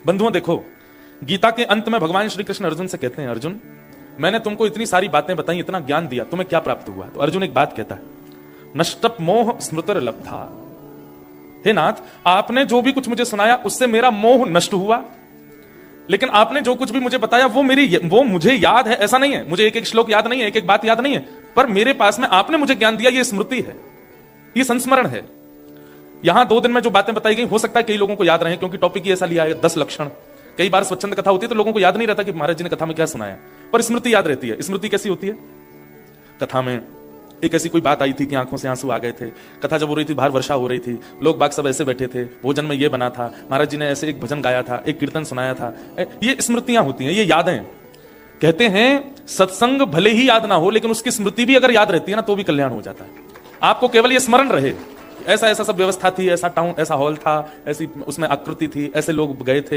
बंधुओं देखो, गीता के अंत में भगवान श्री कृष्ण अर्जुन से कहते हैं, अर्जुन मैंने तुमको इतनी सारी बातें बताई, इतना ज्ञान दिया, तुम्हें क्या प्राप्त हुआ? तो अर्जुन एक बात कहता है, नष्टप मोह स्मृतिर लब्धा। हे नाथ, आपने जो भी कुछ मुझे सुनाया उससे मेरा मोह नष्ट हुआ, लेकिन आपने जो कुछ भी मुझे बताया वो मुझे याद है, ऐसा नहीं है, मुझे एक एक श्लोक याद नहीं है, एक एक बात याद नहीं है, पर मेरे पास में आपने मुझे ज्ञान दिया, ये स्मृति है, ये संस्मरण है। यहां 2 दिन में जो बातें बताई गई, हो सकता है कई लोगों को याद रहे, क्योंकि टॉपिक ही ऐसा लिया है 10 लक्षण। कई बार स्वच्छंद कथा होती है तो लोगों को याद नहीं रहता कि महाराज जी ने कथा में क्या सुनाया, पर स्मृति याद रहती है। स्मृति कैसी होती है? कथा में एक ऐसी कोई बात आई थी कि आंखों से आंसू आ गए थे, कथा जब हो रही थी, बाहर वर्षा हो रही थी, लोग बाग सब ऐसे बैठे थे, भोजन में ये बना था, महाराज जी ने ऐसे एक भजन गाया था, एक कीर्तन सुनाया था। ये स्मृतियां होती हैं, ये यादें। कहते हैं सत्संग भले ही याद ना हो, लेकिन उसकी स्मृति भी अगर याद रहती है ना, तो भी कल्याण हो जाता है। आपको केवल ये स्मरण रहे, ऐसा ऐसा सब व्यवस्था थी, ऐसा टाउन, ऐसा हॉल था, ऐसी उसमें आकृति थी, ऐसे लोग गए थे,